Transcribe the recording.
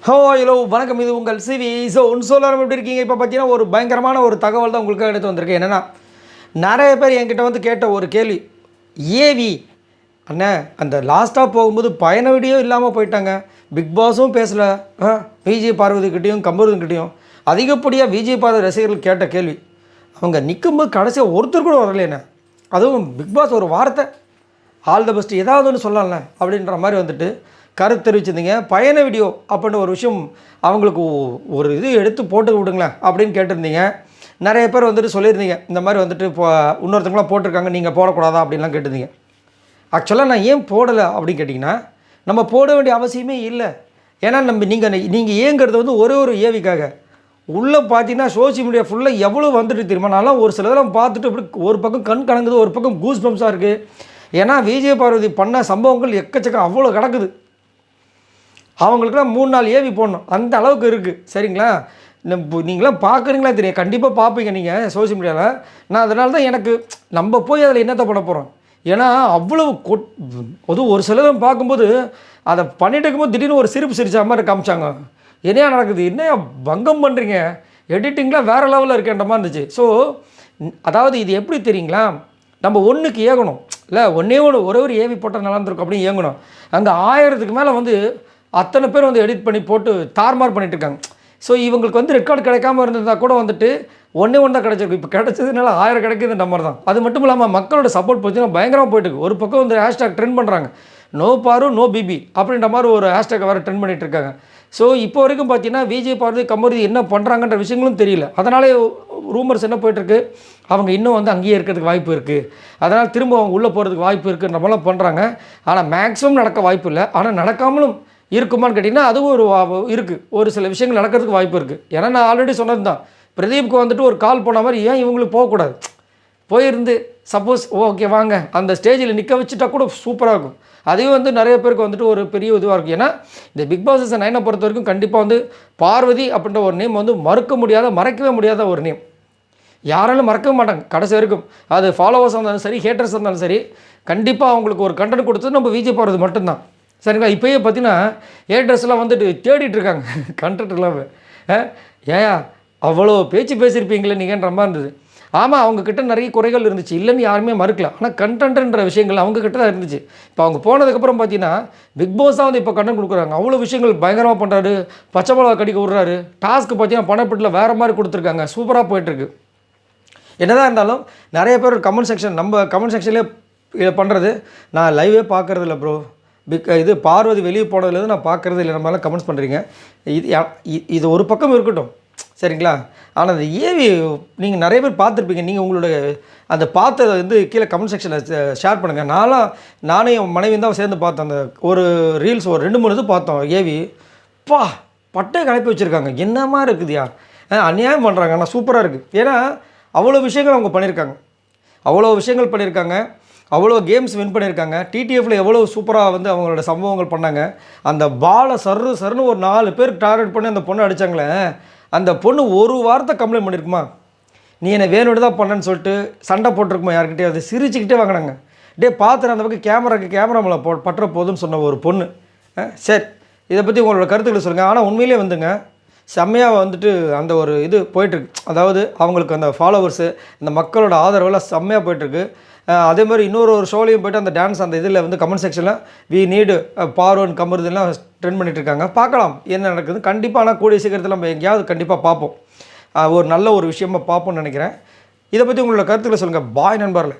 Hello வணக்கம். இது உங்கள் சிவி. ஸோ ஒன்று எப்படி இருக்கீங்க? இப்போ பார்த்தீங்கன்னா ஒரு பயங்கரமான ஒரு தகவல் தான் உங்களுக்கு எடுத்து வந்திருக்கு. என்னென்னா, நிறைய பேர் என்கிட்ட வந்து கேட்ட ஒரு கேள்வி, ஏவி அண்ணே அந்த லாஸ்ட்டாக போகும்போது பயண வீடியோ இல்லாமல் போயிட்டாங்க, பிக் பாஸும் பேசலை, விஜய் பார்வதிக்கிட்டேயும் கம்பருதுக்கிட்டேயும் அதிகப்படியாக விஜய் பார்வதி ரசிகர்கள் கேட்ட கேள்வி, அவங்க நிற்கும்போது கடைசியாக ஒருத்தர் கூட வரலைண்ணே, அதுவும் பிக் பாஸ் ஒரு வார்த்தை ஆல் த பெஸ்ட் ஏதாவது ஒன்று சொல்லலாம்ல அப்படின்ற மாதிரி வந்துட்டு கருத்து தெரிவிச்சிருந்தீங்க. பயண வீடியோ அப்படின்னு ஒரு விஷயம் அவங்களுக்கு ஒரு இது எடுத்து போட்டு விடுங்களேன் அப்படின்னு கேட்டிருந்தீங்க. நிறைய பேர் வந்துட்டு சொல்லியிருந்தீங்க, இந்த மாதிரி வந்துட்டு இப்போ இன்னொருத்தங்களாம் போட்டிருக்காங்க, நீங்கள் போடக்கூடாதா அப்படின்லாம் கேட்டிருந்தீங்க. ஆக்சுவலாக நான் ஏன் போடலை அப்படின்னு கேட்டிங்கன்னா, நம்ம போட வேண்டிய அவசியமே இல்லை. ஏன்னா நீங்கள் ஏங்கிறது வந்து ஒரே ஒரு ஏவிக்காக. உள்ளே பார்த்தீங்கன்னா சோஷியல் மீடியா ஃபுல்லாக எவ்வளோ வந்துட்டு தெரியுமா, நான்லாம் ஒரு சிலதெல்லாம் பார்த்துட்டு அப்படி ஒரு பக்கம் கண் கலங்குது, ஒரு பக்கம் கூஸ் பம்ஸாக இருக்குது. ஏன்னா விஜய் பார்வதி பண்ண சம்பவங்கள் எக்கச்சக்கம் அவ்வளோ கிடக்குது. அவங்களுக்குலாம் 3-4 ஏவி போடணும், அந்த அளவுக்கு இருக்குது. சரிங்களா? நீங்களாம் பார்க்குறீங்களா தெரியும், கண்டிப்பாக பார்ப்பீங்க நீங்கள் சோஷியல் மீடியாவில். நான் அதனால தான் எனக்கு நம்ம போய் அதில் என்னத்தை பண்ண போகிறோம். ஏன்னா அவ்வளவு அதுவும் ஒரு சிலரும் பார்க்கும்போது அதை பண்ணிட்டு இருக்கும்போது திடீர்னு ஒரு சிரிப்பு சிரிச்சா மாதிரி காமிச்சாங்க. என்னையா நடக்குது, என்னையா பங்கம் பண்ணுறீங்க, எடிட்டிங்லாம் வேறு லெவலில் இருக்கேன்ற மாதிரி இருந்துச்சு. ஸோ அதாவது இது எப்படி தெரியுங்களா, நம்ம ஒன்றுக்கு ஏகணும் இல்லை, ஒன்றே ஒரே ஒரு ஏவி போட்டால் நல்லா இருந்திருக்கும் அப்படின்னு ஏங்கணும். அங்கே 1000க்கு மேலே வந்து அத்தனை பேர் வந்து எடிட் பண்ணி போட்டு தார்மார் பண்ணிட்டு இருக்காங்க. ஸோ இவங்களுக்கு வந்து ரெக்கார்டு கிடைக்காம இருந்திருந்தால் கூட வந்துட்டு ஒன்றே ஒன்று தான் கிடச்சிருக்கு. இப்போ கிடச்சதுனால 1000 கிடைக்குது நம்பர் தான். அது மட்டும் இல்லாமல் மக்களோட சப்போர்ட் பார்த்தீங்கன்னா பயங்கரமாக போயிட்டுருக்கு. ஒரு பக்கம் வந்து ஹேஷ்டாக் ட்ரெண்ட் பண்ணுறாங்க, நோ பாரு நோ பிபி அப்படின்ற மாதிரி ஒரு ஹேஷ்டாக் வேறு ட்ரெண்ட் பண்ணிகிட்டு இருக்காங்க. ஸோ இப்போ வரைக்கும் பார்த்தீங்கன்னா விஜய் பார்வதி கம்பருதி என்ன பண்ணுறாங்கன்ற விஷயங்களும் தெரியல. அதனாலே ரூமர்ஸ் என்ன போய்ட்டுருக்கு, அவங்க இன்னும் வந்து அங்கேயே இருக்கிறதுக்கு வாய்ப்பு இருக்குது, அதனால் திரும்ப அவங்க உள்ளே போகிறதுக்கு வாய்ப்பு இருக்குன்ற மாதிரிலாம் பண்ணுறாங்க. ஆனால் மேக்ஸிமம் நடக்க வாய்ப்பு இல்லை. ஆனால் நடக்காமலும் இருக்குமான்னு கேட்டிங்கன்னா அதுவும் ஒரு இருக்குது, ஒரு சில விஷயங்கள் நடக்கிறதுக்கு வாய்ப்பு இருக்குது. ஏன்னா நான் ஆல்ரெடி சொன்னது தான், பிரதீப்க்கு வந்துட்டு ஒரு கால் போன மாதிரி ஏன் இவங்களுக்கு போகக்கூடாது, போயிருந்து சப்போஸ் ஓகே வாங்க அந்த ஸ்டேஜில் நிற்க வச்சுட்டா கூட சூப்பராக இருக்கும். அதையும் வந்து நிறைய பேருக்கு வந்துட்டு ஒரு பெரிய இதுவாக இருக்கும். ஏன்னா இந்த பிக் பாஸ் சீசன் 9 பொறுத்த வரைக்கும் கண்டிப்பாக வந்து பார்வதி அப்படின்ற ஒரு நேம் வந்து மறக்கவே முடியாத ஒரு நேம். யாராலும் மறக்கவே மாட்டாங்க கடைசி வரைக்கும். அது ஃபாலோவர்ஸாக இருந்தாலும் சரி, ஹேட்டர்ஸாக இருந்தாலும் சரி, கண்டிப்பாக அவங்களுக்கு ஒரு கண்டென்ட் கொடுத்தது நம்ம விஜய் பார்வதி மட்டும்தான். சரிங்களா? இப்போயே பார்த்தீங்கன்னா ஹேட்டர்ஸ்லாம் வந்துட்டு தேடிட்டு இருக்காங்க கண்டென்ட் இல்லாமல். ஏயா அவ்வளோ பேச்சு பேசியிருப்பீங்களே நீங்கன்ற மாதிரி இருந்தது. ஆமாம், அவங்கக்கிட்ட நிறைய குறைகள் இருந்துச்சு, இல்லைன்னு யாருமே மறுக்கல. ஆனால் கண்டென்ட்ன்ற விஷயங்கள் அவங்கக்கிட்ட தான் இருந்துச்சு. இப்போ அவங்க போனதுக்கப்புறம் பார்த்தீங்கன்னா பிக் பாஸ் தான் வந்து இப்போ கண்டென்ட் கொடுக்குறாங்க. அவ்வளோ விஷயங்கள் பயங்கரமாக பண்ணுறாரு, பச்சை மிளகா கடிக்க விட்றாரு, டாஸ்க்கு பார்த்தீங்கன்னா பணப்பட்டில் வேறு மாதிரி கொடுத்துருக்காங்க, சூப்பராக போயிட்டுருக்கு. என்னதான் இருந்தாலும் நிறைய பேர் கமெண்ட் செக்ஷன், நம்ம கமெண்ட் செக்ஷன்லேயே இதை பண்ணுறது, நான் லைவே பார்க்குறது இல்லை ப்ரோ, இது பார்வதி வெளியே போனதுலேருந்து நான் பார்க்குறது இல்லை, நம்மளாம் கமெண்ட்ஸ் பண்ணுறீங்க. இது ஒரு பக்கம் இருக்கட்டும், சரிங்களா? ஆனால் அந்த ஏவி நீங்கள் நிறைய பேர் பார்த்துருப்பீங்க. நீங்கள் உங்களோட அந்த பார்த்ததை வந்து கீழே கமெண்ட் செக்ஷனில் ஷேர் பண்ணுங்கள். நானே என் மனைவி தான் சேர்ந்து பார்த்தோம். அந்த ஒரு ரீல்ஸ் ஒரு 2-3 இது பார்த்தோம். ஏவி பட்டை கலப்பி வச்சுருக்காங்க, என்னமா இருக்குதுயா, அநியாயம் பண்ணுறாங்க. ஆனால் சூப்பராக இருக்குது. ஏன்னா அவ்வளோ விஷயங்கள் அவங்க பண்ணியிருக்காங்க, அவ்வளோ கேம்ஸ் வின் பண்ணியிருக்காங்க. டிடிஎஃப்பில் எவ்வளோ சூப்பராக வந்து அவங்களோட சம்பவங்கள் பண்ணாங்க. அந்த பாலை சருன்னு ஒரு 4 பேர் டார்கெட் பண்ணி அந்த பொண்ணை அடித்தாங்களே, அந்த பொண்ணு ஒரு வாரத்தை கம்ப்ளைண்ட் பண்ணியிருக்குமா, நீ என்னை வேணும்னு தான் பண்ணேன்னு சொல்லிட்டு சண்டை போட்டிருக்குமா யார்கிட்டே, அதை சிரிச்சுக்கிட்டே வாங்கினாங்க. பார்த்துட்டு அந்த பக்கம் கேமரா மேலே பற்ற போதுன்னு சொன்ன ஒரு பொண்ணு. சரி, இதை பற்றி உங்களோட கருத்துக்களை சொல்லுங்கள். ஆனால் உண்மையிலே வந்துங்க செம்மையாக வந்துட்டு அந்த ஒரு இது போயிட்டுருக்கு. அதாவது அவங்களுக்கு அந்த ஃபாலோவர்ஸு, அந்த மக்களோட ஆதரவெல்லாம் செம்மையாக போயிட்டுருக்கு. அதே மாதிரி இன்னொரு ஷோலையும் போய்ட்டு அந்த டான்ஸ் அந்த இதில் வந்து கமெண்ட் செக்ஷனில் வி நீடு பார்வன் கமருதெல்லாம் ட்ரெண்ட் பண்ணிகிட்ருக்காங்க. பார்க்கலாம் என்ன நடக்குது. கண்டிப்பாக ஆனால் கூடிய சீக்கிரத்தில் நம்ம எங்கேயாவது கண்டிப்பாக பார்ப்போம், ஒரு நல்ல ஒரு விஷயமாக பார்ப்போம்னு நினைக்கிறேன். இதை பற்றி உங்களோட கருத்துக்களை சொல்லுங்கள். பாய் நண்பர்களே.